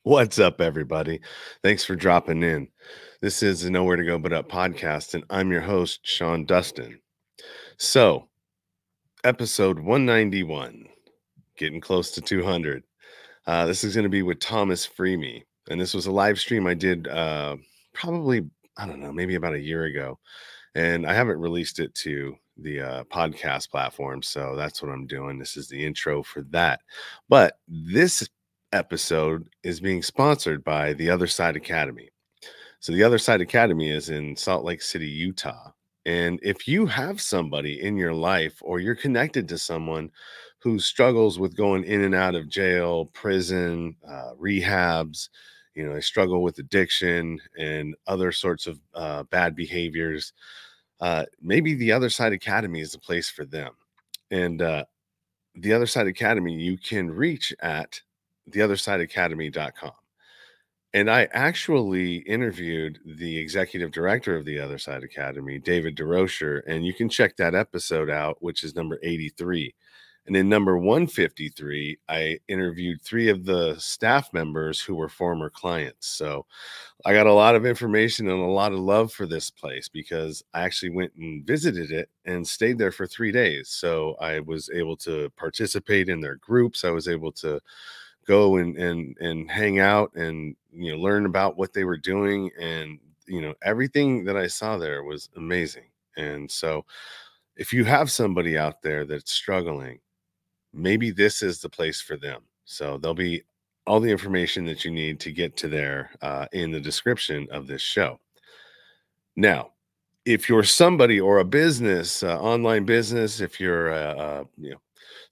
What's up, everybody? Thanks for dropping in. This is the Nowhere to Go But Up podcast, and I'm your host, Sean Dustin. So, episode 191, getting close to 200. This is going to be with Thomas FreeMe, and this was a live stream I did probably, I don't know, maybe about a year ago, and I haven't released it to the podcast platform, so that's what I'm doing. This is the intro for that. But this episode is being sponsored by the Other Side Academy. So the Other Side Academy is in Salt Lake City, Utah. And if you have somebody in your life or you're connected to someone who struggles with going in and out of jail, prison, rehabs, they struggle with addiction and other sorts of bad behaviors, maybe the Other Side Academy is the place for them. And the Other Side Academy, you can reach at theothersideacademy.com. And I actually interviewed the executive director of the Other Side Academy, David DeRocher, and you can check that episode out, which is number 83. And in number 153, I interviewed 3 of the staff members who were former clients. So I got a lot of information and a lot of love for this place because I actually went and visited it and stayed there for 3 days. So I was able to participate in their groups. I was able to go and hang out and learn about what they were doing, and everything that I saw there was amazing. And so if you have somebody out there that's struggling, maybe this is the place for them. So there'll be all the information that you need to get to there in the description of this show. Now, if you're somebody or a business, online business, if you're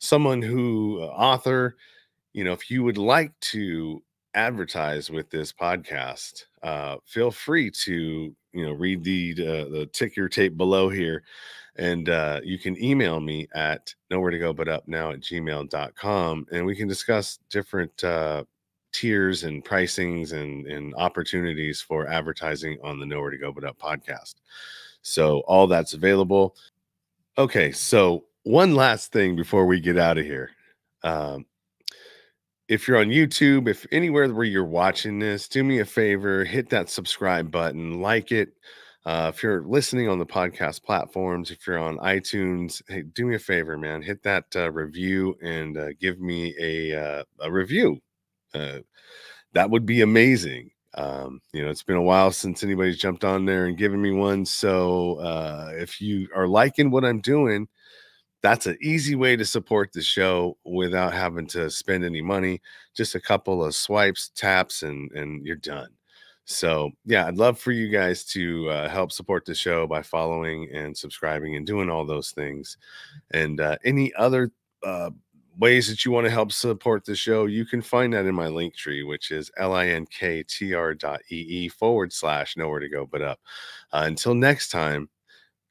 someone who author, if you would like to advertise with this podcast, feel free to, read the ticker tape below here. And you can email me at nowhere to go but up now at gmail.com. And we can discuss different tiers and pricings and opportunities for advertising on the Nowhere to Go But Up podcast. So all that's available. Okay. So one last thing before we get out of here. If you're on YouTube, if anywhere where you're watching this, do me a favor, hit that subscribe button, like it. If you're listening on the podcast platforms, if you're on iTunes, hey, do me a favor, man, hit that review and give me a review. That would be amazing. It's been a while since anybody's jumped on there and given me one. So if you are liking what I'm doing, that's an easy way to support the show without having to spend any money. Just a couple of swipes, taps, and you're done. So yeah, I'd love for you guys to help support the show by following and subscribing and doing all those things. And any other ways that you want to help support the show, you can find that in my link tree, which is linktr.ee/nowhere to go but up. Until next time,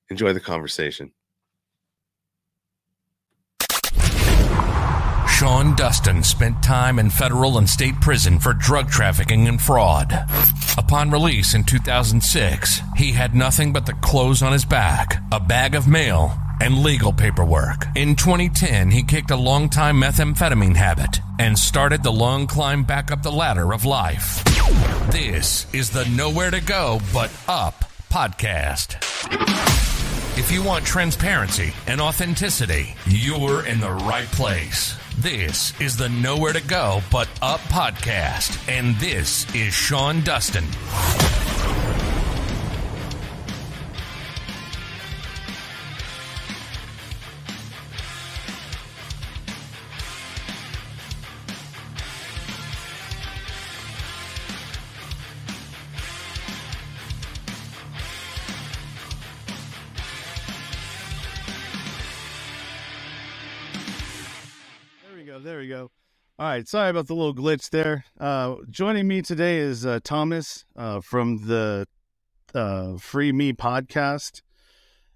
enjoy the conversation. Sean Dustin spent time in federal and state prison for drug trafficking and fraud. Upon release in 2006, he had nothing but the clothes on his back, a bag of mail, and legal paperwork. In 2010, he kicked a long-time methamphetamine habit and started the long climb back up the ladder of life. This is the Nowhere to Go But Up podcast. If you want transparency and authenticity, you're in the right place. This is the Nowhere to Go But Up podcast, and this is Sean Dustin. There we go. All right. Sorry about the little glitch there. Joining me today is Thomas from the FreeMe podcast,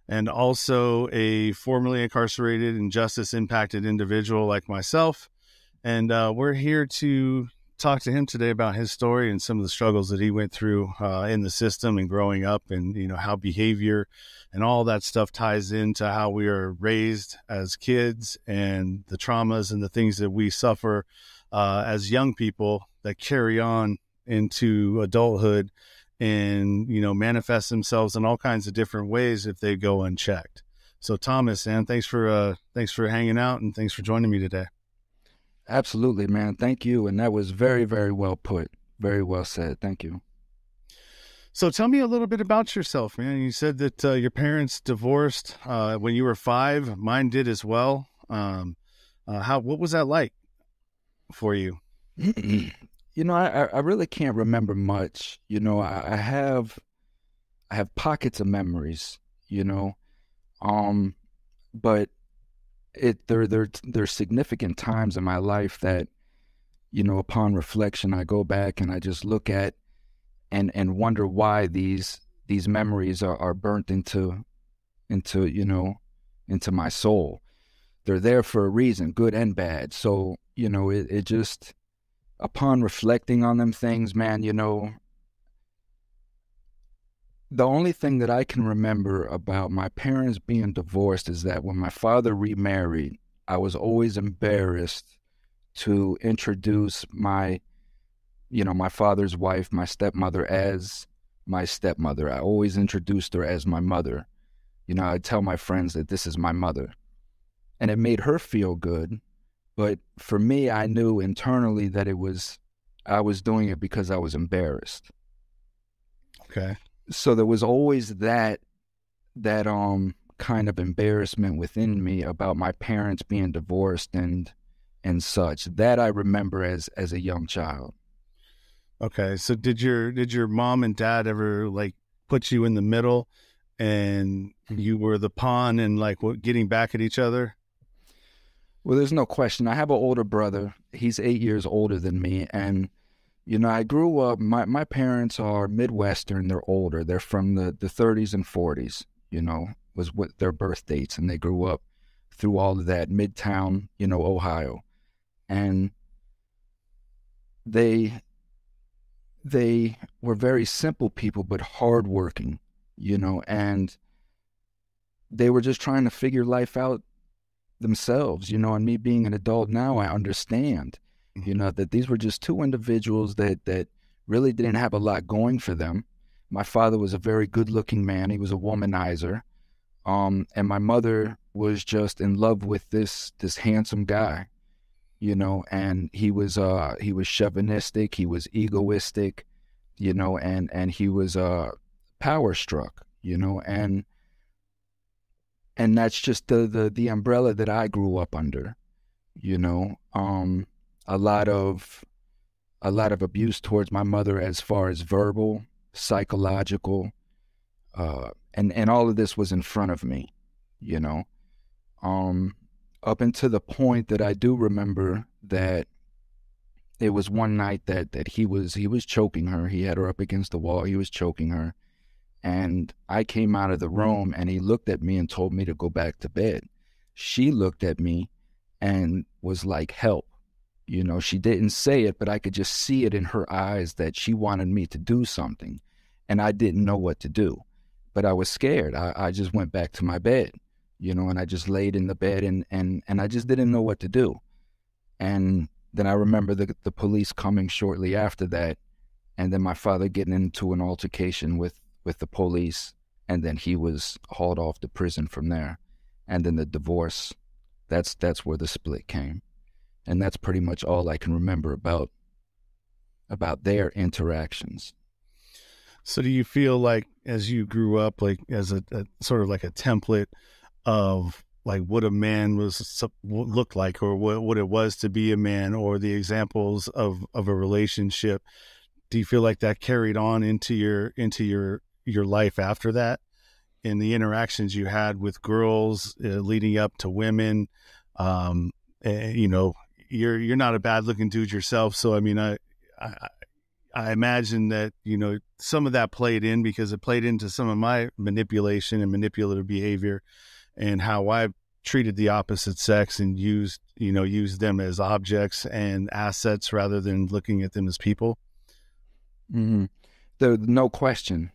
and also a formerly incarcerated and justice impacted individual like myself. And we're here to talk to him today about his story and some of the struggles that he went through in the system and growing up, and how behavior and all that stuff ties into how we are raised as kids and the traumas and the things that we suffer as young people that carry on into adulthood and, manifest themselves in all kinds of different ways if they go unchecked. So Thomas, man, thanks for hanging out, and thanks for joining me today. Absolutely, man. Thank you. And that was very, very well put. Very well said. Thank you. So tell me a little bit about yourself, man. You said that your parents divorced when you were 5. Mine did as well. What was that like for you? I really can't remember much. I have pockets of memories, but there's significant times in my life that, upon reflection, I go back and I just look at and wonder why these memories are burnt into my soul. They're there for a reason, good and bad. So, it just, upon reflecting on them things, man, the only thing that I can remember about my parents being divorced is that when my father remarried, I was always embarrassed to introduce my father's wife, my stepmother, as my stepmother. I always introduced her as my mother. I'd tell my friends that this is my mother. And it made her feel good. But for me, I knew internally that I was doing it because I was embarrassed. Okay. So there was always that kind of embarrassment within me about my parents being divorced and such. That I remember as a young child. Okay. So did your mom and dad ever put you in the middle and you were the pawn and getting back at each other? Well, there's no question. I have an older brother. He's 8 years older than me. And, I grew up, my parents are Midwestern. They're older. They're from the 30s and 40s, was what their birth dates. And they grew up through all of that, Midtown, Ohio. And they were very simple people, but hardworking, and they were just trying to figure life out themselves, and me being an adult now, I understand, that these were just two individuals that really didn't have a lot going for them. My father was a very good-looking man. He was a womanizer. And my mother was just in love with this handsome guy, and he was chauvinistic, he was egoistic, and he was power struck, and that's just the umbrella that I grew up under, a lot of abuse towards my mother as far as verbal, psychological, and all of this was in front of me, up until the point that I do remember that it was one night that he was choking her. He had her up against the wall. He was choking her. And I came out of the room and he looked at me and told me to go back to bed. She looked at me and was like, help. She didn't say it, but I could just see it in her eyes that she wanted me to do something. And I didn't know what to do. But I was scared. I just went back to my bed, and I just laid in the bed and I just didn't know what to do. And then I remember the police coming shortly after that. And then my father getting into an altercation with the police, and then he was hauled off to prison from there. And then the divorce, that's where the split came. And that's pretty much all I can remember about their interactions. So do you feel like as you grew up, as a sort of like a template of what a man looked like, or what it was to be a man, or the examples of a relationship, do you feel like that carried on into your life after that, in the interactions you had with girls leading up to women? You're not a bad looking dude yourself. So, I mean, I imagine that, some of that played in, because it played into some of my manipulation and manipulative behavior, and how I treated the opposite sex and used them as objects and assets rather than looking at them as people. Mm-hmm. No question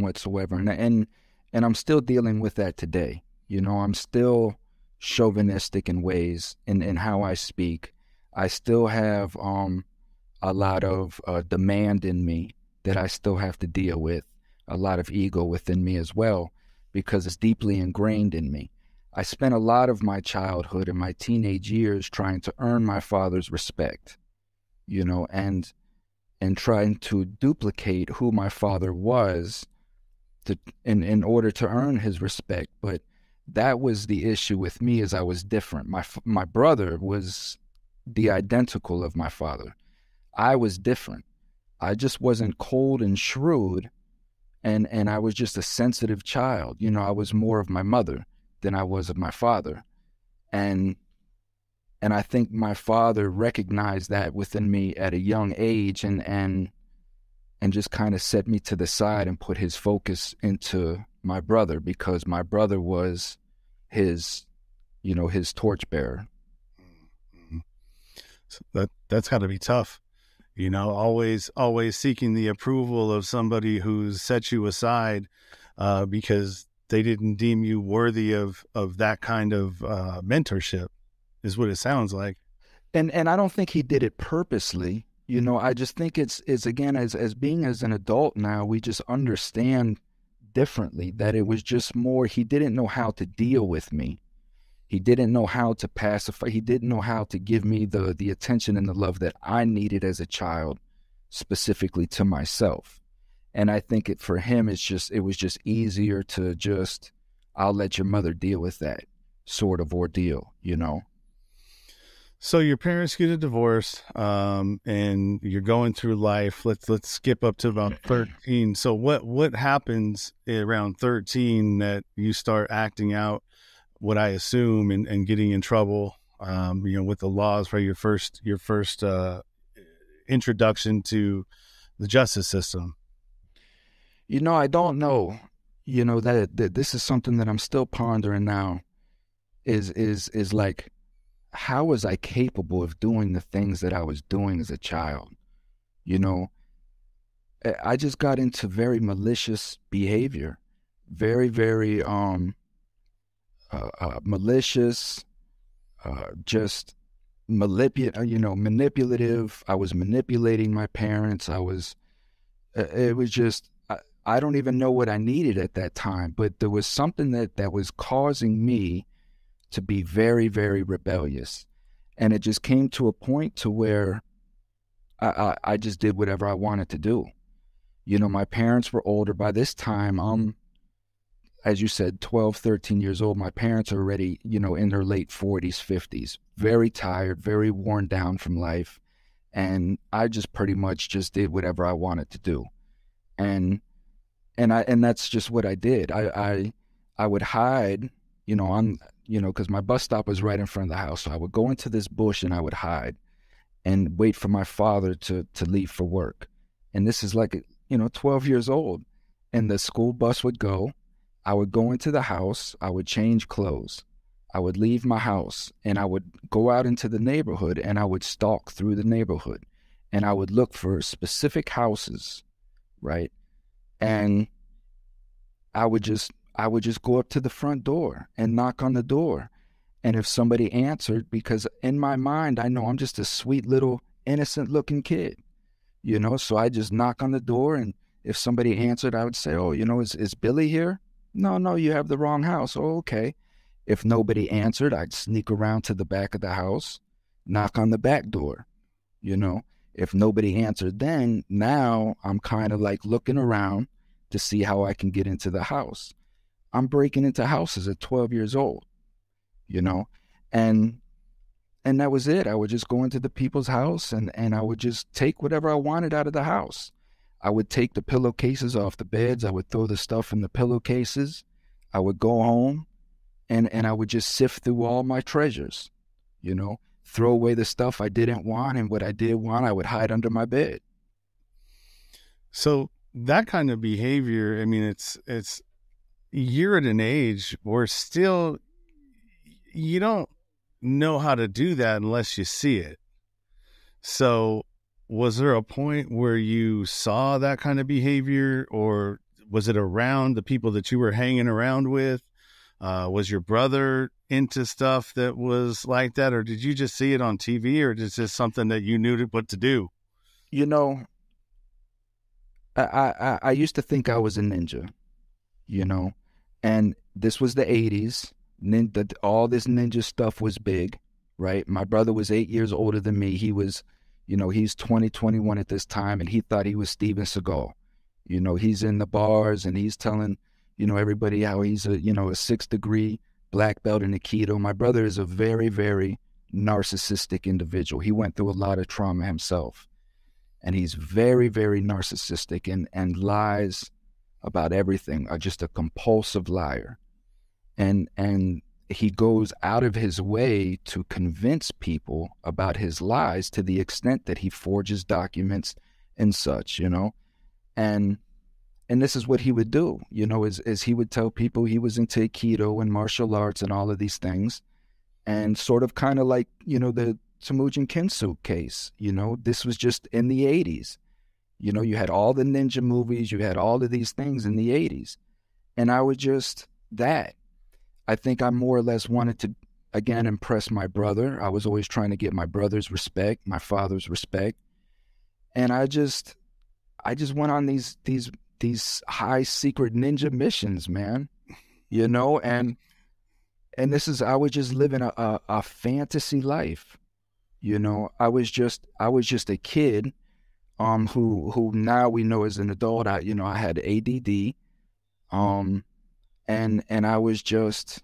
whatsoever. And I'm still dealing with that today. I'm still chauvinistic in ways in how I speak. I still have a lot of demand in me that I still have to deal with, a lot of ego within me as well, because it's deeply ingrained in me. I spent a lot of my childhood and my teenage years trying to earn my father's respect, and trying to duplicate who my father was in order to earn his respect. But that was the issue with me, is I was different. My brother was the identical of my father. I was different. I just wasn't cold and shrewd, and I was just a sensitive child. I was more of my mother than I was of my father. And I think my father recognized that within me at a young age, and just kind of set me to the side and put his focus into my brother, because my brother was his torchbearer. So that's got to be tough. Always seeking the approval of somebody who's set you aside because they didn't deem you worthy of that kind of mentorship, is what it sounds like. And I don't think he did it purposely. I just think it's again, as being as an adult now, we just understand differently that it was just more, he didn't know how to deal with me. He didn't know how to pacify. He didn't know how to give me the attention and the love that I needed as a child, specifically to myself. And I think for him, it was just easier to just, I'll let your mother deal with that sort of ordeal, So your parents get a divorce, and you're going through life. Let's skip up to about 13. So what happens around 13 that you start acting out, what I assume, and getting in trouble, with the laws, for your first introduction to the justice system? I don't know. That this is something that I'm still pondering now. Is like, how was I capable of doing the things that I was doing as a child? I just got into very malicious behavior, very, very malicious, just manipulative. I was manipulating my parents. It was just, I don't even know what I needed at that time, but there was something that was causing me to be very, very rebellious. And it just came to a point to where I just did whatever I wanted to do. My parents were older by this time. As you said, 12, 13 years old. My parents are already, in their late 40s, 50s, very tired, very worn down from life. And I just pretty much just did whatever I wanted to do. And that's just what I did. I would hide, because my bus stop was right in front of the house. So I would go into this bush and I would hide and wait for my father to leave for work. And this is like, 12 years old. And the school bus would go. I would go into the house, I would change clothes, I would leave my house, and I would go out into the neighborhood, and I would stalk through the neighborhood, and I would look for specific houses, right? And I would just go up to the front door and knock on the door. And if somebody answered, because in my mind, I know I'm just a sweet little innocent looking kid, so I just knock on the door, and if somebody answered, I would say, oh, is Billy here? No, you have the wrong house. Oh, okay. If nobody answered, I'd sneak around to the back of the house, knock on the back door. If nobody answered, then now I'm kind of like looking around to see how I can get into the house. I'm breaking into houses at 12 years old, and that was it. I would just go into the people's house and I would just take whatever I wanted out of the house. I would take the pillowcases off the beds. I would throw the stuff in the pillowcases. I would go home and I would just sift through all my treasures, throw away the stuff I didn't want, and what I did want, I would hide under my bed. So that kind of behavior, I mean, it's you're at an age where still you don't know how to do that unless you see it. So was there a point where you saw that kind of behavior, or was it around the people that you were hanging around with? Was your brother into stuff that was like that, or did you just see it on TV, or is this something that you knew what to do? You know, I used to think I was a ninja, and this was the 80s. All this ninja stuff was big, right? My brother was 8 years older than me. He was, he's 21 at this time, and he thought he was Steven Seagal. He's in the bars and he's telling, everybody how he's a 6th degree black belt in Aikido. My brother is a very, very narcissistic individual. He went through a lot of trauma himself. And he's very, very narcissistic and lies about everything, just a compulsive liar. And he goes out of his way to convince people about his lies to the extent that he forges documents and such, And this is what he would do, is he would tell people he was into Aikido and martial arts and all of these things. And sort of kind of like, the Temujin Kinsu case, this was just in the 80s. You had all the ninja movies, you had all of these things in the 80s. And I was just that. I think I more or less wanted to, again, impress my brother. I was always trying to get my brother's respect, my father's respect. And I just went on these high secret ninja missions, man, and I was just living a fantasy life. I was just a kid, who now we know as an adult, I had ADD, and I was just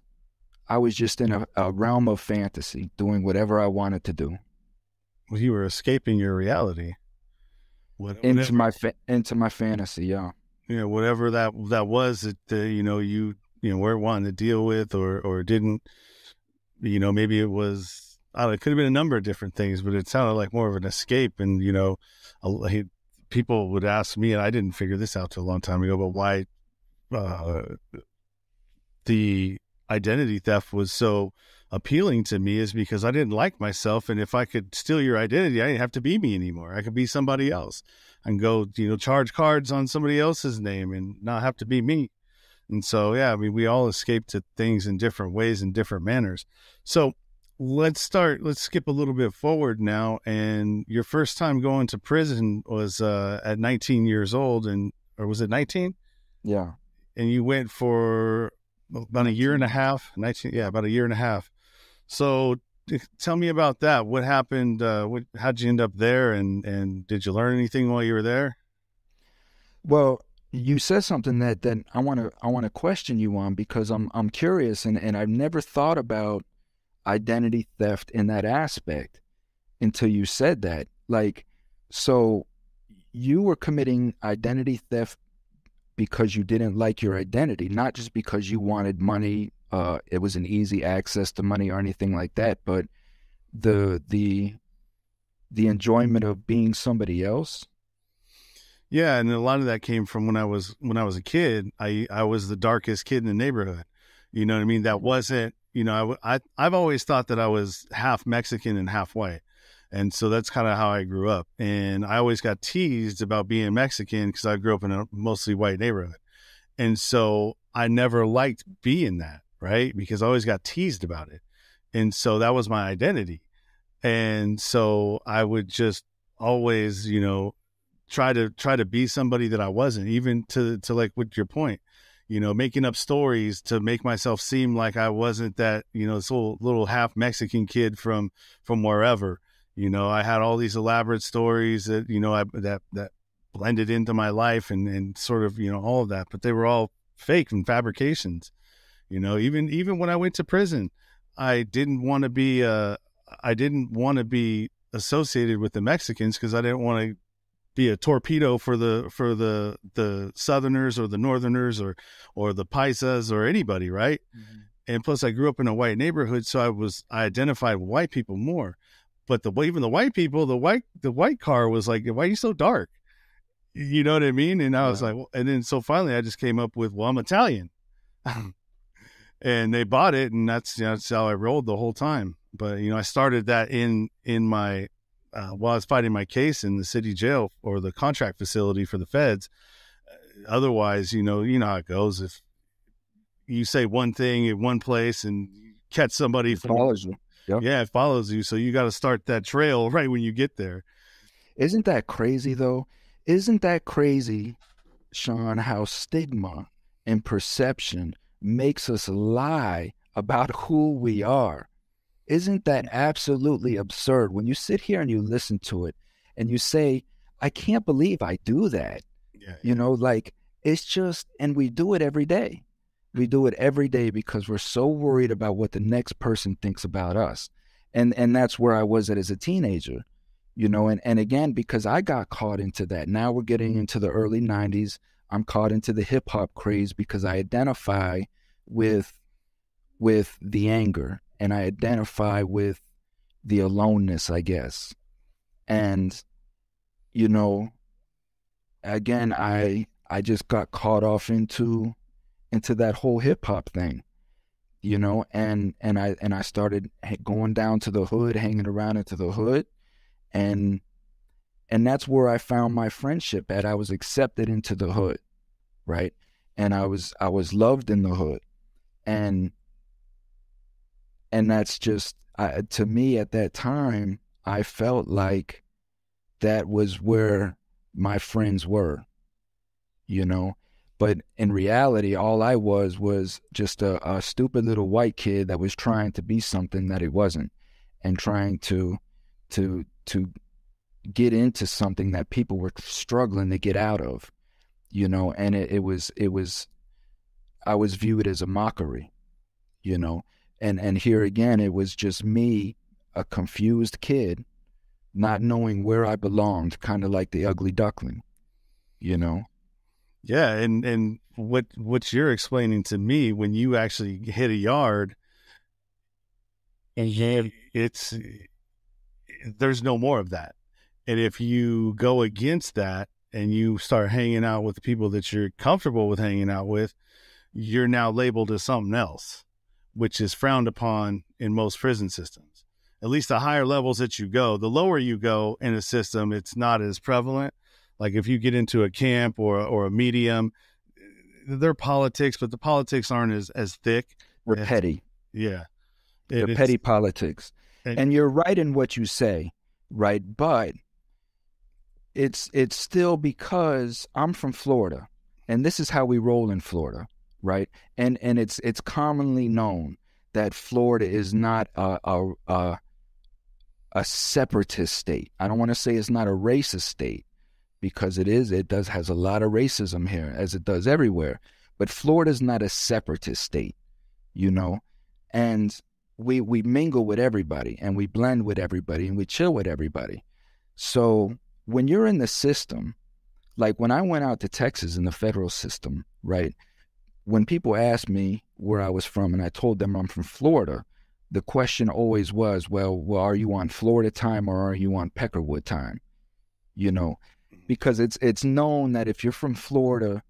in a realm of fantasy, doing whatever I wanted to do. Well, you were escaping your reality. Into my fantasy, yeah. Whatever that was that you weren't wanting to deal with or didn't, maybe it was. It could have been a number of different things, but it sounded like more of an escape. And, people would ask me, and I didn't figure this out till a long time ago, but why the identity theft was so appealing to me is because I didn't like myself. And if I could steal your identity, I didn't have to be me anymore. I could be somebody else and go, charge cards on somebody else's name and not have to be me. And so, yeah, we all escape to things in different ways and different manners. So, let's skip a little bit forward now. And your first time going to prison was at 19 years old, or was it 19? Yeah. And you went for about a year and a half. 19, yeah, about a year and a half. So tell me about that. What happened? How'd you end up there? And did you learn anything while you were there? Well, you said something that I want to question you on, because I'm curious, and I've never thought about identity theft in that aspect until you said that. Like, so you were committing identity theft because you didn't like your identity, not just because you wanted money. It was an easy access to money or anything like that, but the enjoyment of being somebody else. Yeah, and a lot of that came from when I was a kid. I was the darkest kid in the neighborhood. You know what I mean? That wasn't. I've always thought that I was half Mexican and half white. And so that's kind of how I grew up. And I always got teased about being Mexican because I grew up in a mostly white neighborhood. And so I never liked being that, right? Because I always got teased about it. And so that was my identity. And so I would just always, try to be somebody that I wasn't, even to like with your point. Making up stories to make myself seem like I wasn't that, this little half Mexican kid from wherever. I had all these elaborate stories that, that blended into my life and sort of, all of that, but they were all fake and fabrications. Even when I went to prison, I didn't want to be associated with the Mexicans because I didn't want to be a torpedo for the Southerners or the Northerners or the Paisas or anybody, right? Mm-hmm. And plus, I grew up in a white neighborhood, so I identified with white people more. But even the white people, the white car was like, "Why are you so dark?" You know what I mean? And I was like, well, and then so finally, I just came up with, "Well, I'm Italian," and they bought it, and that's how I rolled the whole time. But I started that in my while I was fighting my case in the city jail or the contract facility for the feds. Otherwise, you know how it goes. If you say one thing in one place and catch somebody from, follows you. Yep. Yeah, it follows you. So you got to start that trail right when you get there. Isn't that crazy though? Isn't that crazy, Sean, how stigma and perception makes us lie about who we are? Isn't that absolutely absurd when you sit here and you listen to it and you say, I can't believe I do that. Yeah. You know, like, it's just, and we do it every day. We do it every day because we're so worried about what the next person thinks about us. And that's where I was at as a teenager, you know, and again, because I got caught into that. Now we're getting into the early 90s. I'm caught into the hip hop craze because I identify with the anger, and I identify with the aloneness, I guess. And, you know, again, I just got caught off into that whole hip hop thing, you know, and I started going down to the hood, hanging around into the hood, and that's where I found my friendship at. I was accepted into the hood, right? And I was loved in the hood, and that's just, to me at that time, I felt like that was where my friends were, you know. But in reality, all I was just a stupid little white kid that was trying to be something that he wasn't, and trying to get into something that people were struggling to get out of, you know. And it was I was viewed as a mockery, you know. And here again, it was just me, a confused kid, not knowing where I belonged, kind of like the ugly duckling, you know. Yeah, and what you're explaining to me, when you actually hit a yard, and it's there's no more of that. And if you go against that and you start hanging out with the people that you're comfortable with hanging out with, you're now labeled as something else, which is frowned upon in most prison systems. At least the higher levels that you go, the lower you go in a system, it's not as prevalent. Like if you get into a camp or a medium, they're politics, but the politics aren't as thick. They're petty. Yeah. They're petty politics. And you're right in what you say, right? But it's still, because I'm from Florida, and this is how we roll in Florida, right? And it's commonly known that Florida is not a separatist state. I don't want to say it's not a racist state, because it is. It has a lot of racism here, as it does everywhere. But Florida's not a separatist state, you know. And we mingle with everybody, and we blend with everybody, and we chill with everybody. So when you're in the system, like when I went out to Texas in the federal system, right? When people asked me where I was from and I told them I'm from Florida, the question always was, well, are you on Florida time or are you on Peckerwood time? You know, because it's known that if you're from Florida,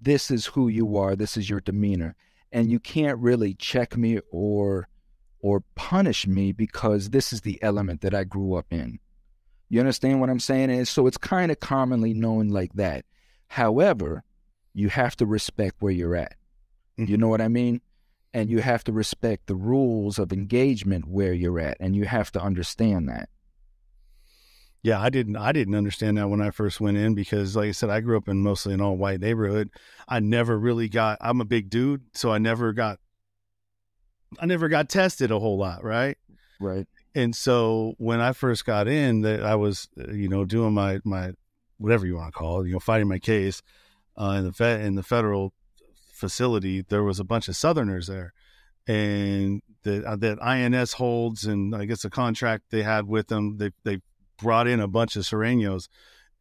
this is who you are, this is your demeanor, and you can't really check me or punish me because this is the element that I grew up in. You understand what I'm saying? And so it's kind of commonly known like that. However, you have to respect where you're at. You know what I mean? And you have to respect the rules of engagement where you're at, and you have to understand that. Yeah, I didn't understand that when I first went in, because like I said, I grew up in mostly an all white neighborhood. I never really I'm a big dude, so I never got tested a whole lot, right? Right. And so when I first got in, that I was, doing my whatever you want to call it, fighting my case in the federal facility. There was a bunch of Southerners there, and that INS holds, and I guess the contract they had with them, they brought in a bunch of Sureños,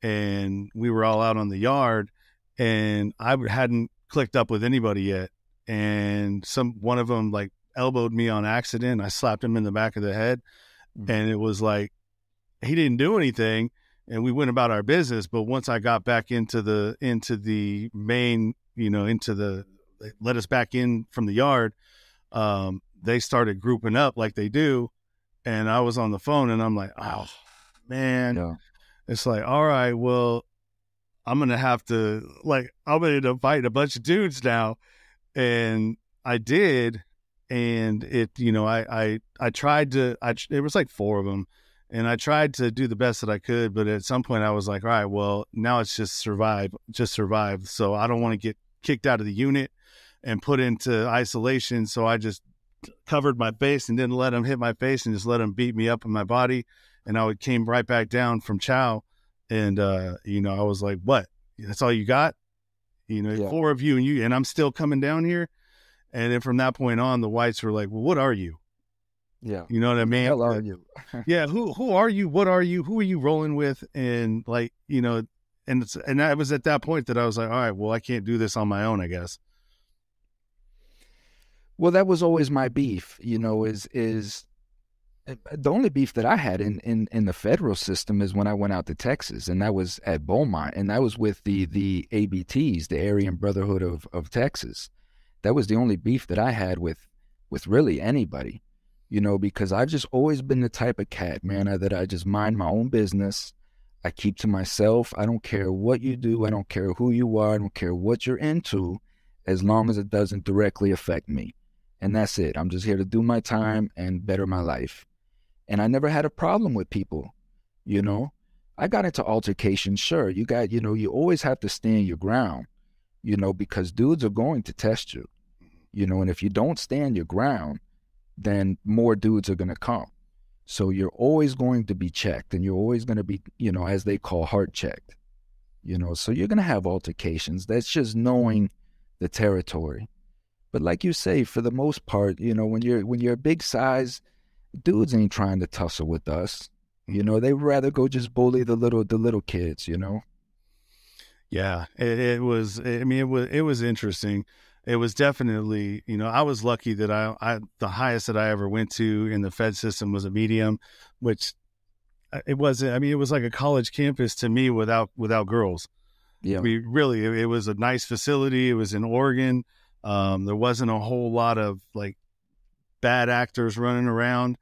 and we were all out on the yard, and I hadn't clicked up with anybody yet, and one of them like elbowed me on accident. I slapped him in the back of the head, and it was like he didn't do anything, and we went about our business. But once I got back into the main, they let us back in from the yard, they started grouping up like they do, and I was on the phone, and I'm like, oh man. Yeah. It's like, all right, well, I'm gonna have to, I'm gonna fight a bunch of dudes now. And I did, and it, I tried to. It was like 4 of them, and I tried to do the best that I could. But at some point, I was like, all right, well, now it's just survive. So I don't want to get kicked out of the unit and put into isolation. So I just covered my face and didn't let them hit my face and just let them beat me up in my body. And came right back down from chow. And, I was like, what? That's all you got? 4 of you and I'm still coming down here. And then from that point on, the whites were like, well, what are you? Yeah. You know what I mean? Hell are you? Yeah. Who are you? What are you? Who are you rolling with? And and that was at that point that I was like, all right, well, I can't do this on my own, I guess. Well, that was always my beef, is the only beef that I had in the federal system is when I went out to Texas, and that was at Beaumont, and that was with the ABTs, the Aryan Brotherhood of Texas. That was the only beef that I had with really anybody, because I've just always been the type of cat, man, that I just mind my own business. I keep to myself. I don't care what you do. I don't care who you are. I don't care what you're into, as long as it doesn't directly affect me. And that's it. I'm just here to do my time and better my life. And I never had a problem with people, I got into altercations, sure. You always have to stand your ground, because dudes are going to test you, and if you don't stand your ground, then more dudes are going to come. So you're always going to be checked, and you're always going to be, as they call, heart checked, so you're going to have altercations. That's just knowing the territory. But like you say, for the most part, when you're a big size, dudes ain't trying to tussle with us. They'd rather go just bully the little kids, Yeah, it was interesting. It was definitely, I was lucky that I the highest that I ever went to in the Fed system was a medium, which it wasn't. It was like a college campus to me without girls. Yeah. It was a nice facility. It was in Oregon. There wasn't a whole lot of like bad actors running around,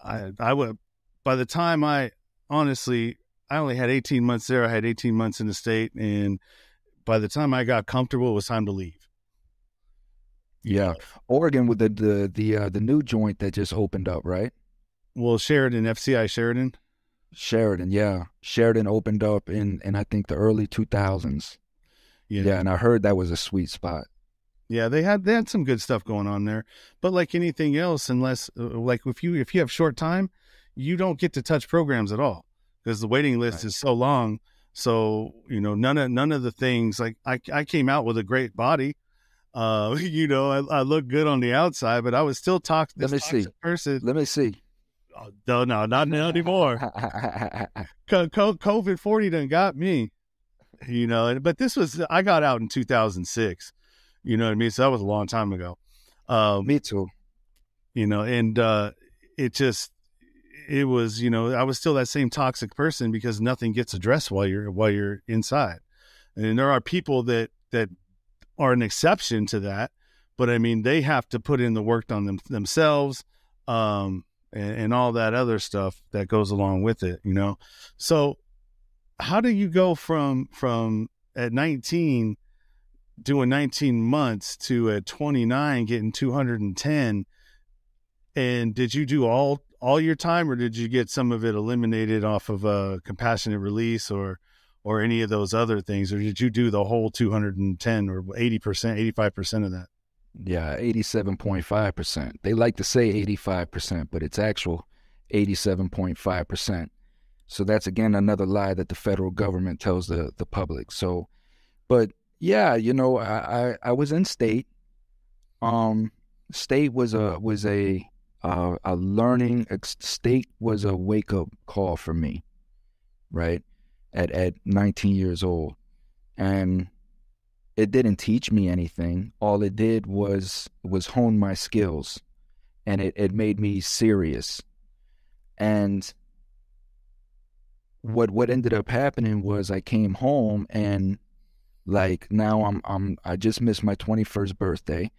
I would, by the time I only had 18 months there. I had 18 months in the state. And by the time I got comfortable, it was time to leave. Yeah. Oregon with the new joint that just opened up, right? Well, Sheridan, FCI Sheridan. Sheridan, yeah. Sheridan opened up in I think the early 2000s. Yeah, and I heard that was a sweet spot. Yeah, they had some good stuff going on there. But like anything else, unless like if you have short time, you don't get to touch programs at all because the waiting list is so long. So, none of the things, like I came out with a great body. I look good on the outside, but I was still toxic person. Let me see. No, not anymore. COVID 40 done got me, but I got out in 2006, you know what I mean? So that was a long time ago. Me too. And it was, I was still that same toxic person because nothing gets addressed while you're inside. And there are people that are an exception to that, but they have to put in the work on themselves, and all that other stuff that goes along with it, So how do you go from at 19 doing 19 months to at 29 getting 210? And did you do all your time, or did you get some of it eliminated off of a compassionate release or any of those other things, or did you do the whole 210 or 80%, 85% of that? Yeah, 87.5%. They like to say 85%, but it's actual 87.5%. So that's, again, another lie that the federal government tells the public. So, but yeah, I was in state. State was a learning. State was a wake up call for me, right? At 19 years old, and it didn't teach me anything. All it did was hone my skills, and it made me serious. And what ended up happening was I came home, and like now I just missed my 21st birthday,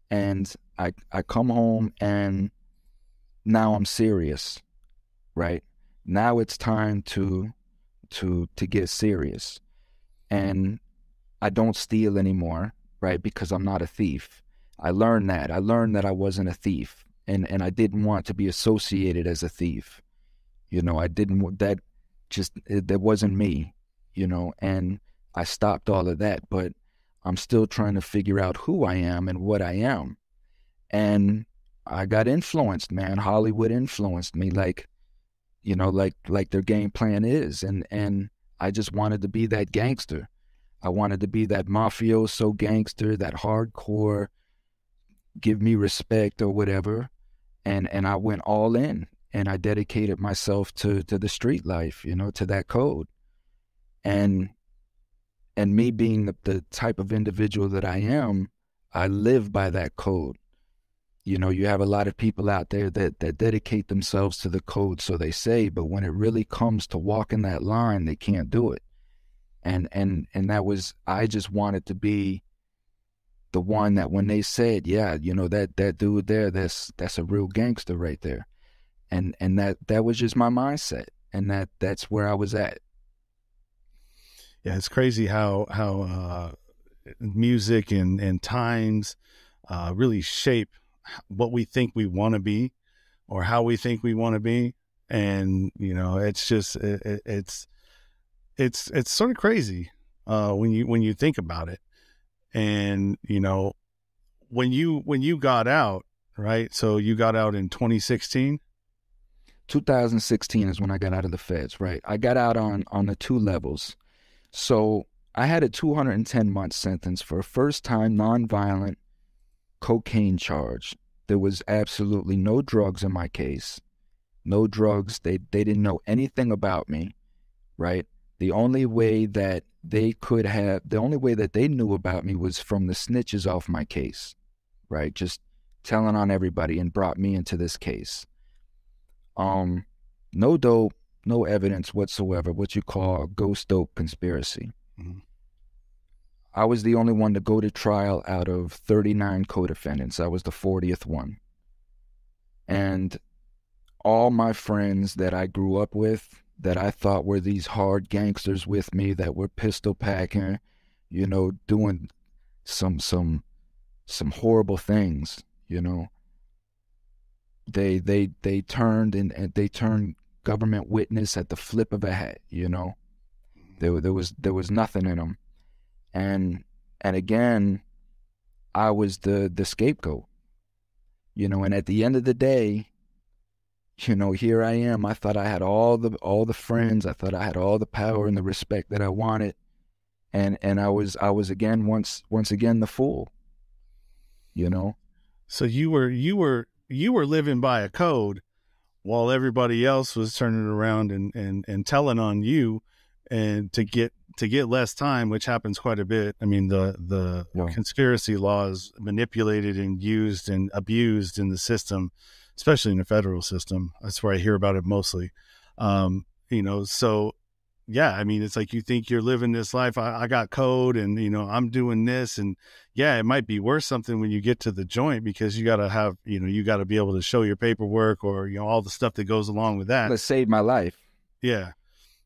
and I come home, and now I'm serious, right? Now it's time to get serious. And I don't steal anymore. right? Because I'm not a thief. I learned that. I learned that I wasn't a thief, and I didn't want to be associated as a thief. You know, I didn't, that wasn't me, you know, and I stopped all of that, but I'm still trying to figure out who I am and what I am. And I got influenced, man. Hollywood influenced me, like, you know, like their game plan is. And I just wanted to be that gangster. I wanted to be that mafioso gangster, that hardcore, give me respect or whatever. And I went all in, and I dedicated myself to the street life, you know, to that code. And me being the type of individual that I am, I live by that code. You know, you have a lot of people out there that dedicate themselves to the code, so they say, but when it really comes to walking that line, they can't do it. And that was, I just wanted to be the one that when they said, yeah, you know, that dude there, that's a real gangster right there. And that was just my mindset. And that's where I was at. Yeah, it's crazy how music and times really shape what we think we want to be, or how we think we want to be. And, you know, it's just, it's sort of crazy when you think about it. And, you know, when you got out, right? So you got out in 2016? 2016 is when I got out of the feds, right? I got out on the 2 levels. So I had a 210-month sentence for a first-time nonviolent cocaine charge. There was absolutely no drugs in my case. No drugs. They didn't know anything about me, right? The only way that they knew about me was from the snitches off my case, right? Just telling on everybody, and brought me into this case. No dope, no evidence whatsoever, what you call a ghost dope conspiracy. Mm-hmm. I was the only one to go to trial out of 39 co-defendants. I was the 40th one. And all my friends that I grew up with, that I thought were these hard gangsters with me, that were pistol packing, you know, doing some horrible things, you know, they turned and they turned government witness at the flip of a hat, you know. There was nothing in them. And again, I was the scapegoat, you know. And at the end of the day, you know, here I am. I thought I had all the friends. I thought I had all the power and the respect that I wanted, and I was again once again the fool, you know. So you were living by a code, while everybody else was turning around and telling on you, and to get less time, which happens quite a bit. I mean, the conspiracy laws manipulated and used and abused in the system, especially in the federal system. That's where I hear about it mostly. You know, so yeah, I mean, it's like, you think you're living this life. I got code, and, you know, I'm doing this, and yeah, it might be worth something when you get to the joint, because you got to have, you know, you got to be able to show your paperwork, or, you know, all the stuff that goes along with that. Let's save my life. Yeah.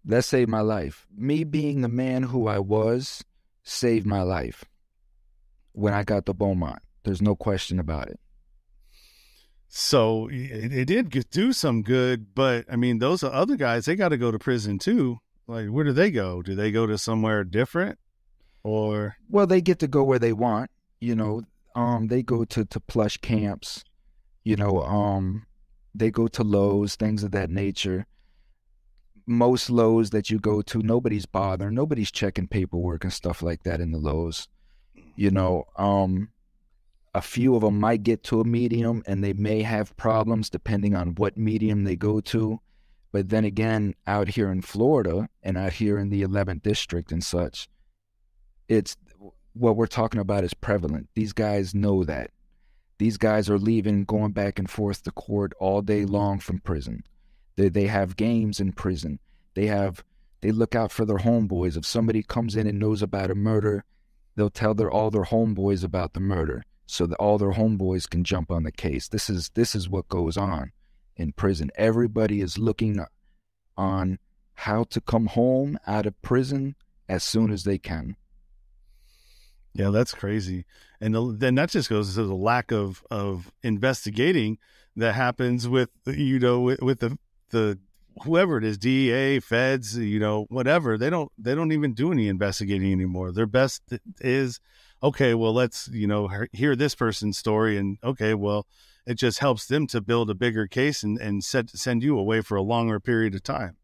That saved my life. Me being the man who I was saved my life when I got to Beaumont. There's no question about it. So it did do some good, but I mean, those other guys, they got to go to prison too. Like, where do they go? Do they go to somewhere different, or? Well, they get to go where they want, you know. They go to plush camps, you know. They go to Lowe's, things of that nature. Most Lowe's that you go to, nobody's bothering, nobody's checking paperwork and stuff like that in the Lowe's, you know. A few of them might get to a medium, and they may have problems depending on what medium they go to. But then again, out here in Florida and out here in the 11th district and such, it's what we're talking about is prevalent. These guys know that. These guys are leaving, going back and forth to court all day long from prison. They have games in prison. They look out for their homeboys. If somebody comes in and knows about a murder, they'll tell all their homeboys about the murder, so that all their homeboys can jump on the case. This is what goes on in prison. Everybody is looking on how to come home out of prison as soon as they can. Yeah, that's crazy. And then that just goes to the lack of investigating that happens with, with the whoever it is, DEA, feds, whatever. They don't even do any investigating anymore. Their best is, okay, well, let's, hear this person's story. And okay, well, it just helps them to build a bigger case and send you away for a longer period of time.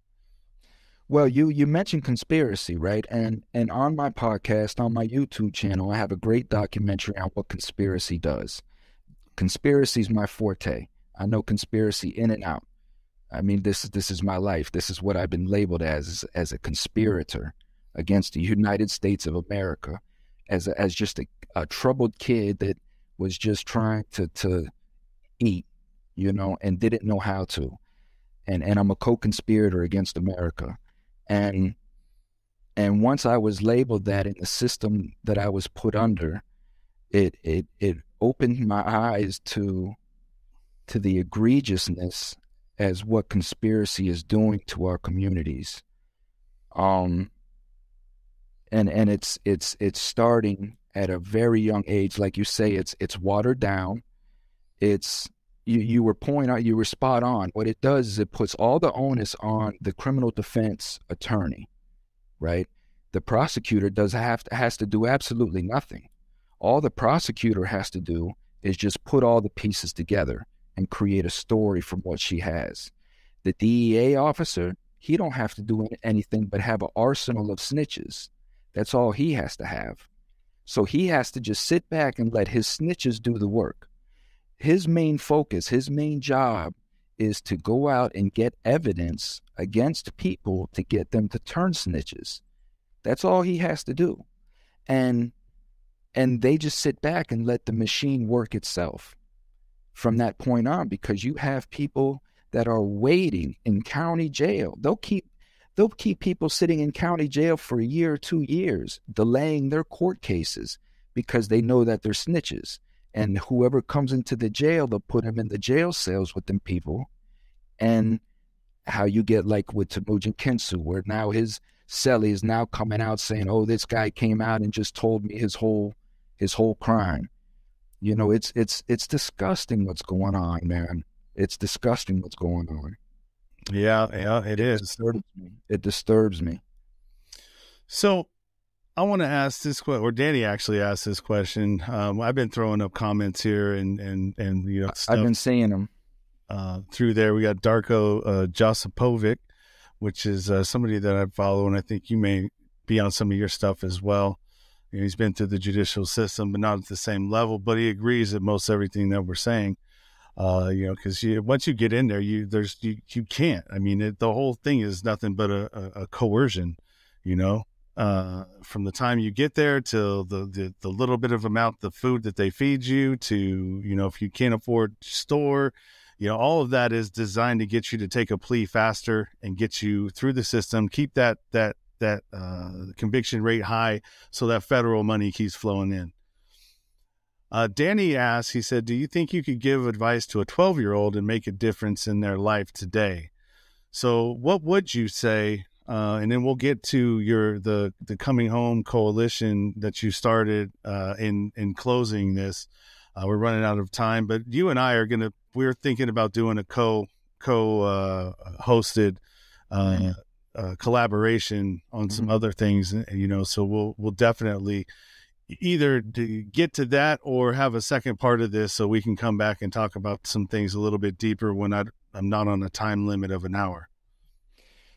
Well, you mentioned conspiracy, right? And on my podcast, on my YouTube channel, I have a great documentary on what conspiracy does. Conspiracy is my forte. I know conspiracy in and out. I mean, this is my life. This is what I've been labeled as a conspirator against the United States of America, as just a troubled kid that was just trying to eat, and didn't know how to. And I'm a co-conspirator against America. And once I was labeled that in the system that I was put under, it opened my eyes to the egregiousness as what conspiracy is doing to our communities. And it's starting at a very young age. Like you say, it's watered down. You were spot on. What it does is it puts all the onus on the criminal defense attorney, right? The prosecutor has to do absolutely nothing. All the prosecutor has to do is just put all the pieces together and create a story from what she has. The DEA officer, he don't have to do anything but have an arsenal of snitches. That's all he has to have. So he has to just sit back and let his snitches do the work. His main focus, his main job is to go out and get evidence against people to get them to turn snitches. That's all he has to do. And they just sit back and let the machine work itself from that point on, because you have people that are waiting in county jail. They'll keep people sitting in county jail for a year or 2 years, delaying their court cases because they know that they're snitches. And whoever comes into the jail, they'll put him in the jail cells with them people. And how you get like with Temujin Kinsu, where now his cellie is now coming out saying, oh, this guy came out and just told me his whole crime. It's disgusting what's going on, man. It's disgusting what's going on. Yeah, it is. It disturbs me. So I want to ask this question, or Danny actually asked this question. I've been throwing up comments here and stuff, I've been seeing them through there. We got Darko Josipovic, which is somebody that I follow, and I think you may be on some of your stuff as well. He's been through the judicial system, but not at the same level. But he agrees with most everything that we're saying. Because once you get in there, you can't. I mean, the whole thing is nothing but a coercion. From the time you get there till the little bit of amount of food that they feed you, to if you can't afford store, all of that is designed to get you to take a plea faster and get you through the system, keep that conviction rate high so that federal money keeps flowing in. Danny asked, he said, do you think you could give advice to a 12-year-old and make a difference in their life today? So what would you say? And then we'll get to the Coming Home Coalition that you started in closing this. We're running out of time, but you and I we're thinking about doing a co-hosted collaboration on some other things, so we'll definitely either get to that or have a second part of this so we can come back and talk about some things a little bit deeper when I'm not on a time limit of an hour.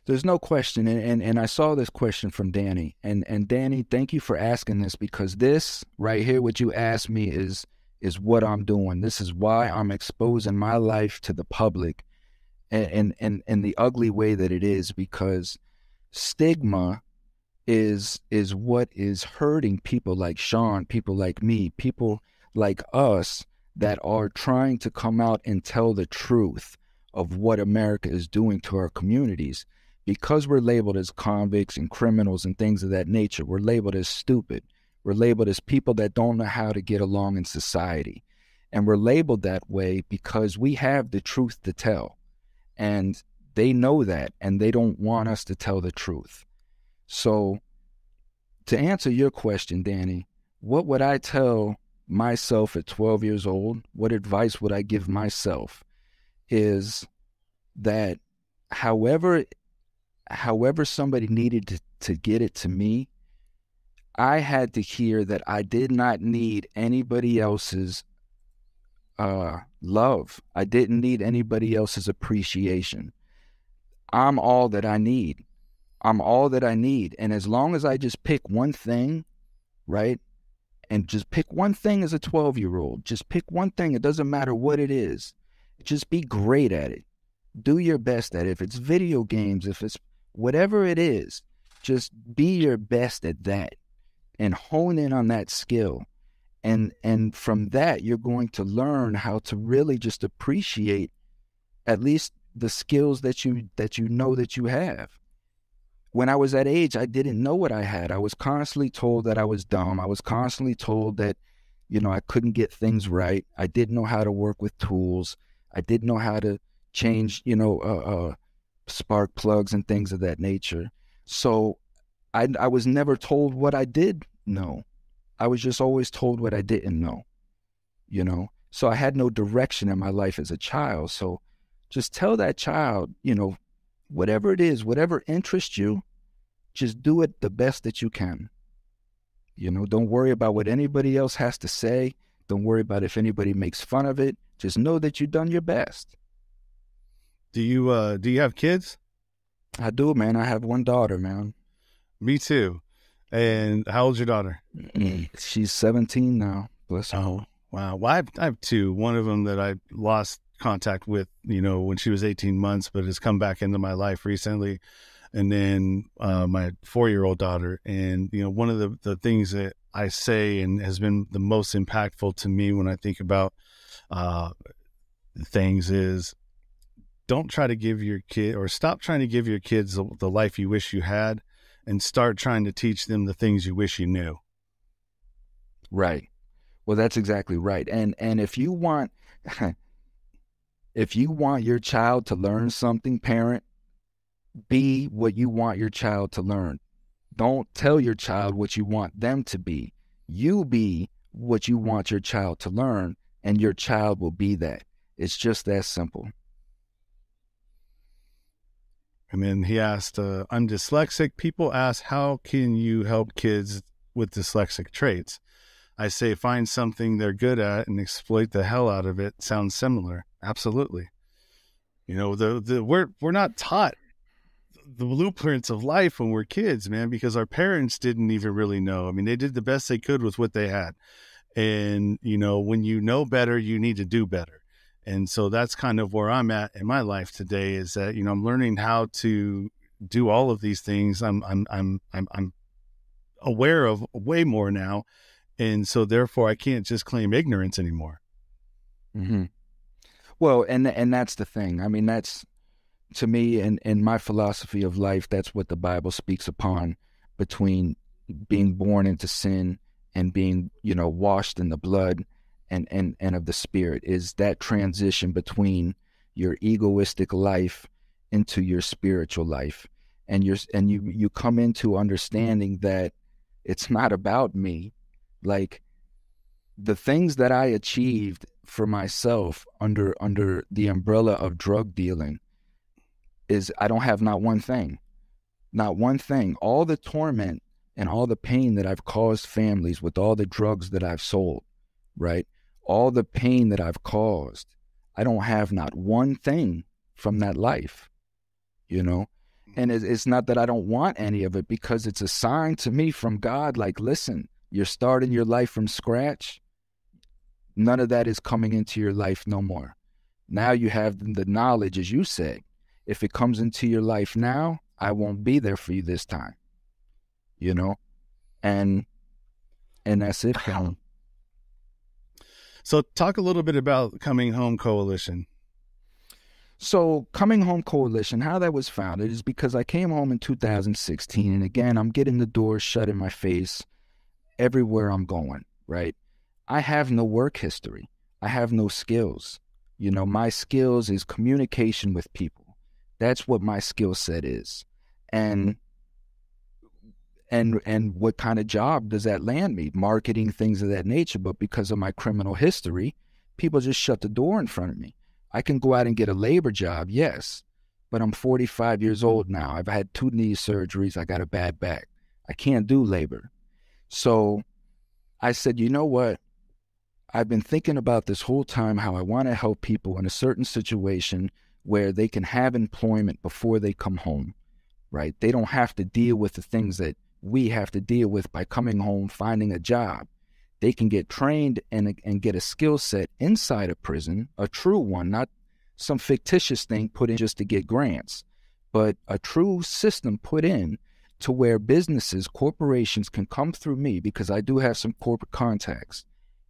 There's no question, and I saw this question from Danny, and Danny, thank you for asking this, because this right here, what you asked me is what I'm doing. This is why I'm exposing my life to the public, and the ugly way that it is, because stigma is what is hurting people like Sean, people like me, people like us that are trying to come out and tell the truth of what America is doing to our communities. Because we're labeled as convicts and criminals and things of that nature, we're labeled as stupid. We're labeled as people that don't know how to get along in society. And we're labeled that way because we have the truth to tell. And they know that, and they don't want us to tell the truth. So to answer your question, Danny, what would I tell myself at 12 years old? What advice would I give myself? Is that however somebody needed to get it to me, I had to hear that I did not need anybody else's love. I didn't need anybody else's appreciation. I'm all that I need. I'm all that I need. And as long as I just pick one thing, right? And just pick one thing as a 12-year-old. Just pick one thing. It doesn't matter what it is. Just be great at it. Do your best at it. If it's video games, if it's whatever it is, just be your best at that and hone in on that skill. And from that, you're going to learn how to really just appreciate at least the skills that you know that you have. When I was that age, I didn't know what I had. I was constantly told that I was dumb. I was constantly told that, I couldn't get things right. I didn't know how to work with tools. I didn't know how to change, spark plugs and things of that nature. So I was never told what I did know. I was just always told what I didn't know, So I had no direction in my life as a child. So just tell that child, whatever it is, whatever interests you, just do it the best that you can. Don't worry about what anybody else has to say. Don't worry about if anybody makes fun of it. Just know that you've done your best. Do you have kids? I do, man. I have one daughter, man. Me too. And how old's your daughter? She's 17 now. Bless her. Oh, wow. Well, I have two. One of them that I lost contact with, when she was 18 months, but has come back into my life recently. And then my 4-year-old daughter. And, one of the things that I say and has been the most impactful to me when I think about things is don't try to give your kid or stop trying to give your kids the life you wish you had and start trying to teach them the things you wish you knew. Right. Well, that's exactly right. And if you want your child to learn something, parent, be what you want your child to learn. Don't tell your child what you want them to be. You be what you want your child to learn, and your child will be that. It's just that simple. And then he asked, I'm dyslexic. People ask, how can you help kids with dyslexic traits? I say, find something they're good at and exploit the hell out of it. Sounds similar. Absolutely. We're not taught the blueprints of life when we're kids, man, because our parents didn't even really know. I mean, they did the best they could with what they had. And, when you know better, you need to do better. And so that's kind of where I'm at in my life today is that, I'm learning how to do all of these things. I'm aware of way more now. And so therefore I can't just claim ignorance anymore. Mm-hmm. Well, and that's the thing. I mean, that's, to me, in my philosophy of life, that's what the Bible speaks upon between being born into sin and being, washed in the blood and of the Spirit, is that transition between your egoistic life into your spiritual life. And you come into understanding that it's not about me. Like, the things that I achieved for myself under the umbrella of drug dealing is I don't have not one thing. All the torment and all the pain that I've caused families with all the drugs that I've sold, right? All the pain that I've caused, I don't have not one thing from that life, And it's not that I don't want any of it, because it's a sign to me from God, like, listen, you're starting your life from scratch. None of that is coming into your life no more. Now you have the knowledge, as you said. If it comes into your life now, I won't be there for you this time, and that's it. So talk a little bit about Coming Home Coalition. So Coming Home Coalition, how that was founded is because I came home in 2016. And again, I'm getting the doors shut in my face everywhere I'm going, right? I have no work history. I have no skills. My skills is communication with people. That's what my skill set is. And And what kind of job does that land me? Marketing, things of that nature. But because of my criminal history, people just shut the door in front of me. I can go out and get a labor job, yes, but I'm 45 years old now. I've had 2 knee surgeries. I got a bad back. I can't do labor. So I said, you know what? I've been thinking about this whole time how I want to help people in a certain situation where they can have employment before they come home, right? They don't have to deal with the things that we have to deal with by coming home, finding a job. They can get trained and get a skill set inside a prison, a true one, not some fictitious thing put in just to get grants, but a true system put in to where businesses, corporations can come through me because I do have some corporate contacts,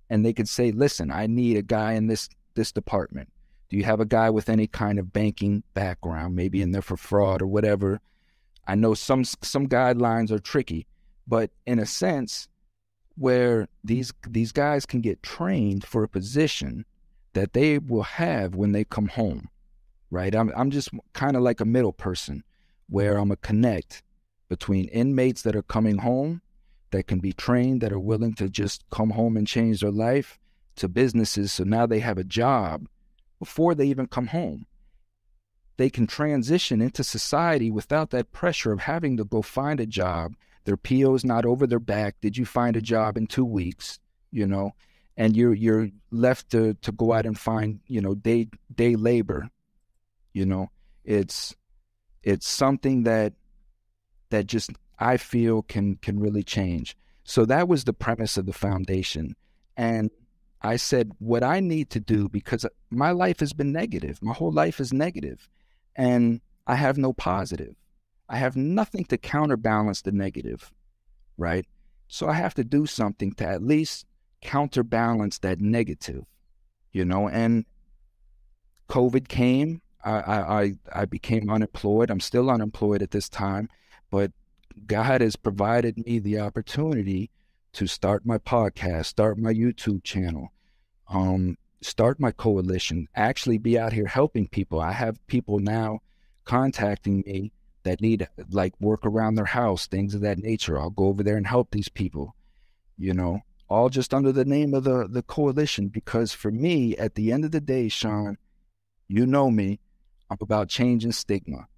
and they could say, listen, I need a guy in this department. Do you have a guy with any kind of banking background, maybe in there for fraud or whatever? I know some guidelines are tricky, but in a sense where these guys can get trained for a position that they will have when they come home, right? I'm just kind of like a middle person where I'm a connect between inmates that are coming home that can be trained, that are willing to just come home and change their life, to businesses so now they have a job before they even come home. They can transition into society without that pressure of having to go find a job. Their PO's not over their back. Did you find a job in 2 weeks? And you're left to go out and find, day labor. It's something that just I feel can really change. So that was the premise of the foundation. And I said, what I need to do, because my life has been negative. My whole life is negative. And I have no positive. I have nothing to counterbalance the negative, right? So I have to do something to at least counterbalance that negative, and COVID came. I became unemployed. I'm still unemployed at this time, but God has provided me the opportunity to start my podcast, start my YouTube channel, start my coalition, actually be out here helping people. I have people now contacting me that need work around their house, things of that nature. I'll go over there and help these people, all just under the name of the coalition. Because for me, at the end of the day, Sean, you know me, I'm about changing stigma.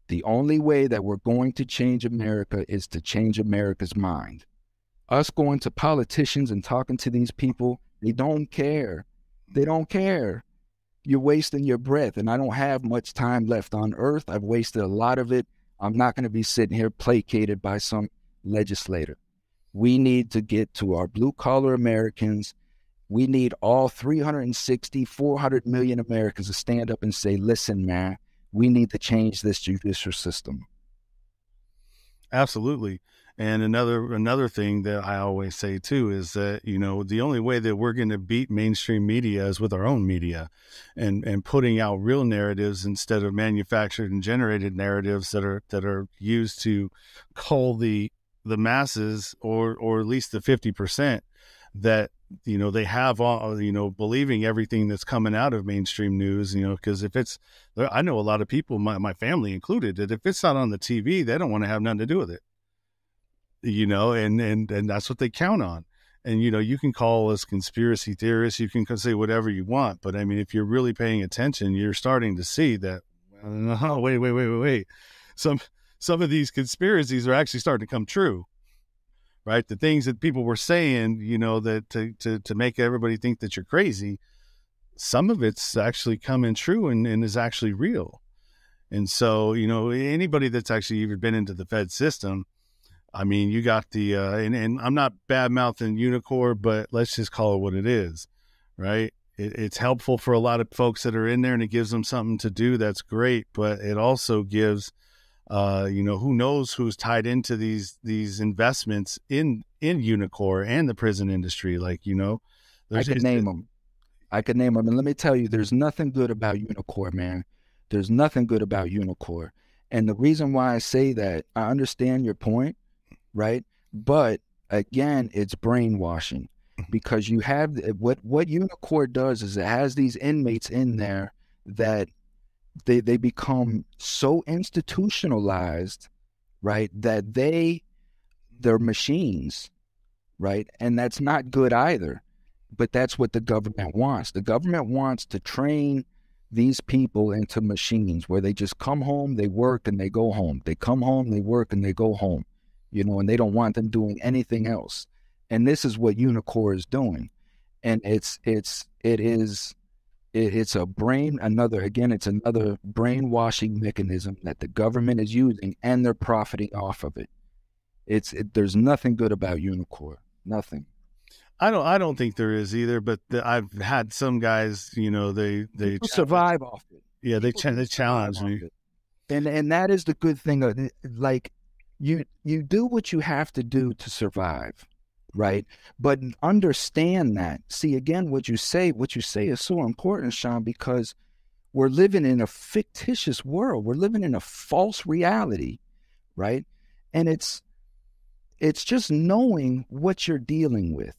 The only way that we're going to change America is to change America's mind. Us going to politicians and talking to these people, they don't care. They don't care. You're wasting your breath, and I don't have much time left on earth. I've wasted a lot of it. I'm not going to be sitting here placated by some legislator. We need to get to our blue-collar Americans. We need all 360, 400 million Americans to stand up and say, listen, man, we need to change this judicial system. Absolutely. And another thing that I always say too is that, the only way that we're going to beat mainstream media is with our own media and putting out real narratives instead of manufactured and generated narratives that are used to cull the masses or at least the 50% that, they have all, believing everything that's coming out of mainstream news, because I know a lot of people, my family included, that if it's not on the TV, they don't want to have nothing to do with it. And that's what they count on. And, you can call us conspiracy theorists, you can say whatever you want, but I mean, if you're really paying attention, you're starting to see that, oh, wait. Some of these conspiracies are actually starting to come true, right? The things that people were saying, that to make everybody think that you're crazy, some of it's actually coming true and is actually real. And so, anybody that's actually even been into the Fed system, I mean, you got the, and I'm not bad-mouthing Unicore, but let's just call it what it is, right? It's helpful for a lot of folks that are in there, and it gives them something to do. That's great. But it also gives, who knows who's tied into these investments in Unicore and the prison industry. I could name them. And let me tell you, there's nothing good about Unicore, man. There's nothing good about Unicore. And the reason why I say that, I understand your point, right? But again, it's brainwashing, because you have what Unicore does is it has these inmates in there that they become so institutionalized, right, that they they're machines, right? And that's not good either. But that's what the government wants. The government wants to train these people into machines where they just come home, they work, and they go home. They come home, they work, and they go home, and they don't want them doing anything else. And this is what Unicore is doing. And it's another brainwashing mechanism that the government is using, and they're profiting off of it. There's nothing good about Unicore. Nothing. I don't think there is either, but I've had some guys, they survive off it. Yeah, they challenge me. And that is the good thing. Like, you do what you have to do to survive, right? But understand that. See, again, what you say is so important, Sean, because we're living in a fictitious world. We're living in a false reality, right? And it's just knowing what you're dealing with.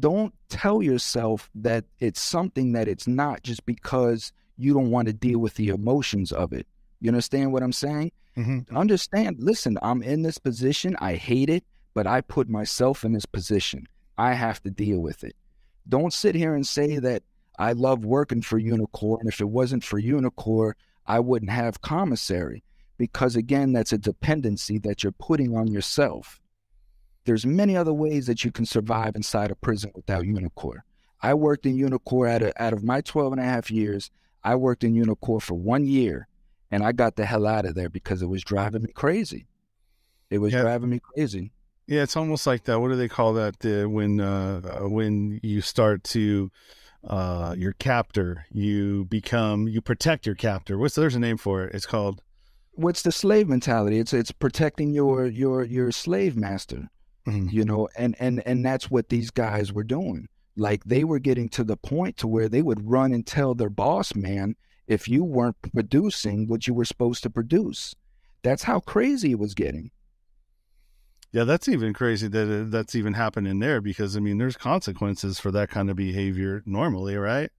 Don't tell yourself that it's something that it's not just because you don't want to deal with the emotions of it. You understand what I'm saying? Mm-hmm. Understand, listen, I'm in this position. I hate it, but I put myself in this position. I have to deal with it. Don't sit here and say that I love working for Unicore, and if it wasn't for Unicore, I wouldn't have commissary. Because again, that's a dependency that you're putting on yourself. There's many other ways that you can survive inside a prison without Unicore. I worked in Unicore out of my 12 and a half years. I worked in Unicore for 1 year, and I got the hell out of there because it was driving me crazy. It was driving me crazy. Yeah, it's almost like that. What do they call that? When you start to your captor, you protect your captor. There's a name for it. It's called. What's the slave mentality? It's protecting your slave master. Mm-hmm. And that's what these guys were doing. Like, they were getting to the point to where they would run and tell their boss man if you weren't producing what you were supposed to produce. That's how crazy it was getting. Yeah, that's even crazy that that's even happening there, because there's consequences for that kind of behavior normally, right?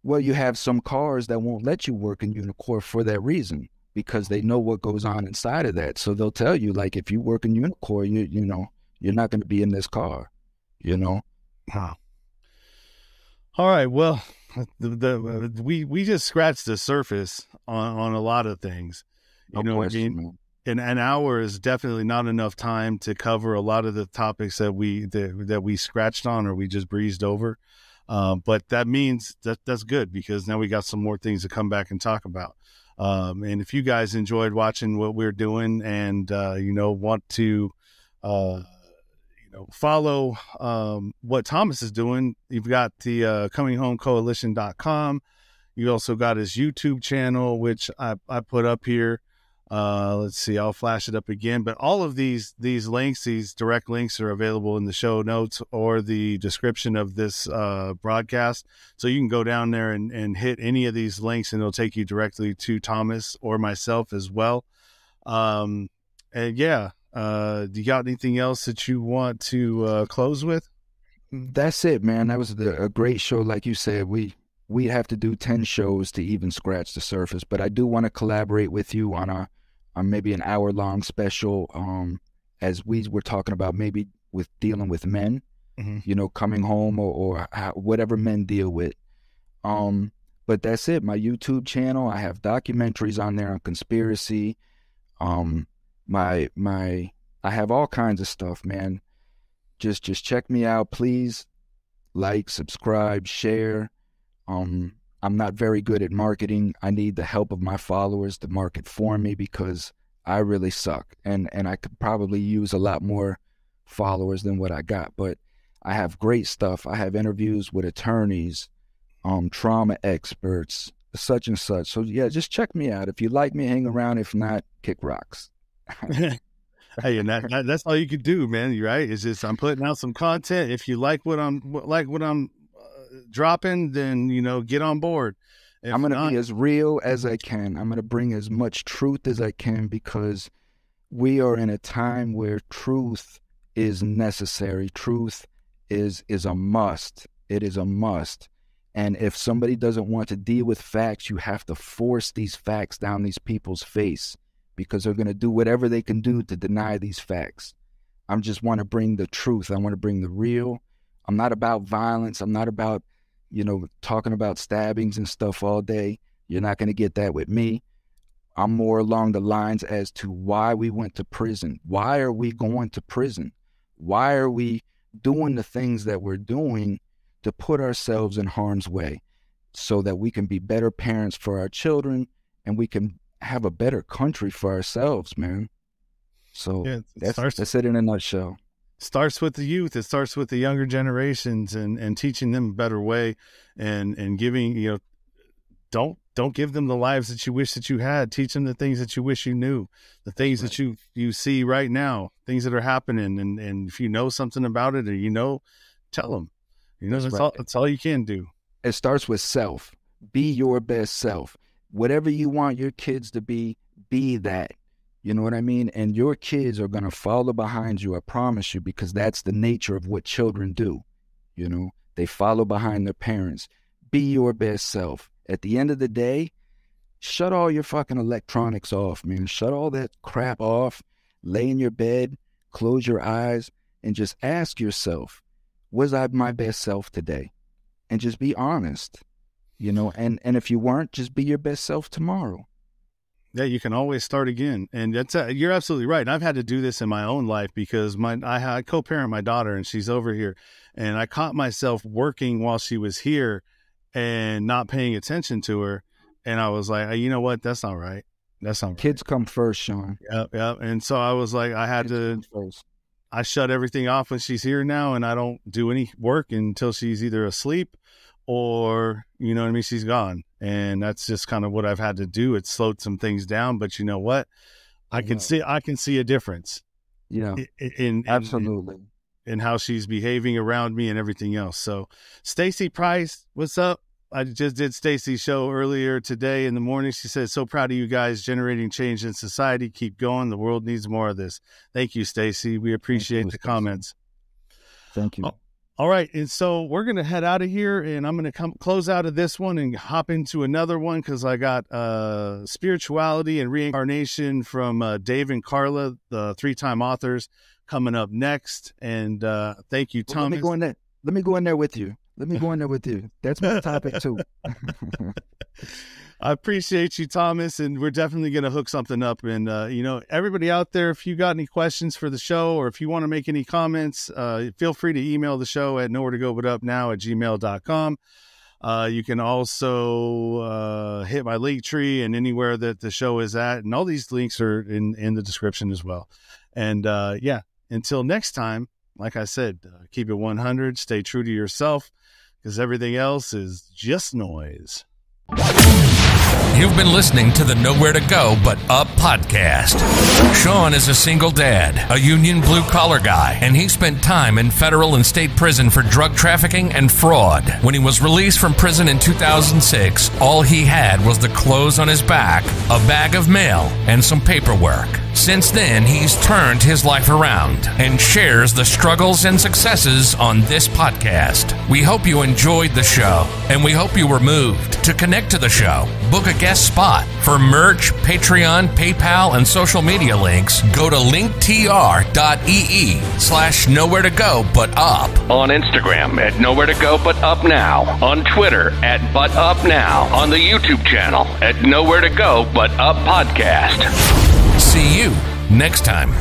Well, you have some cars that won't let you work in Unicore for that reason, because they know what goes on inside of that. So they'll tell you, like, if you work in Unicore, you're not going to be in this car, Wow. All right. Well, we just scratched the surface on a lot of things. You know what I mean? Man. An hour is definitely not enough time to cover a lot of the topics that we scratched on or we just breezed over. But that means that's good, because now we got some more things to come back and talk about. And if you guys enjoyed watching what we're doing and, want to, follow what Thomas is doing, you've got the cominghomecoalition.com. You also got his YouTube channel, which I put up here. Let's see, I'll flash it up again. But all of these links, these direct links, are available in the show notes or the description of this broadcast. So you can go down there and hit any of these links, and it'll take you directly to Thomas or myself as well. And yeah, do you got anything else that you want to close with? That's it, man. That was a great show. Like you said, we have to do 10 shows to even scratch the surface. But I do want to collaborate with you on maybe an hour-long special, as we were talking about, maybe with dealing with men, mm-hmm. Coming home or whatever men deal with. But that's it. My YouTube channel, I have documentaries on there on conspiracy. I have all kinds of stuff, man. Just check me out, please. Like, subscribe, share. I'm not very good at marketing. I need the help of my followers to market for me, because I really suck. And I could probably use a lot more followers than what I got. But I have great stuff. I have interviews with attorneys, trauma experts, such and such. So yeah, just check me out. If you like me, hang around. If not, kick rocks. Hey, and that's all you can do, man. Right? It's just, I'm putting out some content. If you like what I'm dropping, then get on board. If I'm gonna be as real as I can. I'm gonna bring as much truth as I can, because we are in a time where truth is necessary. Truth is a must. It is a must. And if somebody doesn't want to deal with facts, you have to force these facts down these people's face, because they're going to do whatever they can do to deny these facts. I just want to bring the truth. I want to bring the real. I'm not about violence. I'm not about, talking about stabbings and stuff all day. You're not going to get that with me. I'm more along the lines as to why we went to prison. Why are we going to prison? Why are we doing the things that we're doing to put ourselves in harm's way so that we can be better parents for our children and we can have a better country for ourselves, man? So that's it in a nutshell. Starts with the youth. It starts with the younger generations and teaching them a better way and giving, don't give them the lives that you wish that you had. Teach them the things that you wish you knew, the things that you see right now, things that are happening. And if you know something about it or, tell them, that's all you can do. It starts with self. Be your best self. Whatever you want your kids to be that. You know what I mean? And your kids are going to follow behind you, I promise you, because that's the nature of what children do. They follow behind their parents. Be your best self. At the end of the day, shut all your fucking electronics off, man. Shut all that crap off. Lay in your bed, close your eyes, and just ask yourself, was I my best self today? And just be honest, and if you weren't, just be your best self tomorrow. Yeah, you can always start again. And you're absolutely right. And I've had to do this in my own life because I co-parent my daughter and she's over here. And I caught myself working while she was here and not paying attention to her. And I was like, you know what? That's not right. That's not right. Kids come first, Sean. Yep. And so I was like, I shut everything off when she's here now and I don't do any work until she's either asleep or, she's gone. And that's just kind of what I've had to do. It slowed some things down, but you know what? I can see a difference. Absolutely. In how she's behaving around me and everything else. So Stacy Price, what's up? I just did Stacy's show earlier today in the morning. She said, so proud of you guys generating change in society. Keep going. The world needs more of this. Thank you, Stacy. We appreciate the comments. Thank you. All right. And so we're going to head out of here and I'm going to close out of this one and hop into another one because I got spirituality and reincarnation from Dave and Carla, the 3-time authors, coming up next. And thank you, Thomas. Let me go in there with you. That's my topic too. I appreciate you, Thomas, and we're definitely going to hook something up. And, everybody out there, if you got any questions for the show or if you want to make any comments, feel free to email the show at nowheretogobutupnow@gmail.com. You can also hit my link tree and anywhere that the show is at. And all these links are in the description as well. And, until next time, like I said, keep it 100, stay true to yourself because everything else is just noise. You've been listening to the Nowhere to Go But Up podcast. Sean is a single dad, a union blue-collar guy, and he spent time in federal and state prison for drug trafficking and fraud. When he was released from prison in 2006, all he had was the clothes on his back, a bag of mail, and some paperwork. Since then, he's turned his life around and shares the struggles and successes on this podcast. We hope you enjoyed the show, and we hope you were moved. To connect to the show, book a guest spot. For merch, Patreon, PayPal, and social media links, go to linktr.ee/nowhere to go but up. On Instagram at Nowhere to Go But Up Now. On Twitter at But Up Now. On the YouTube channel at Nowhere to Go But Up Podcast. See you next time.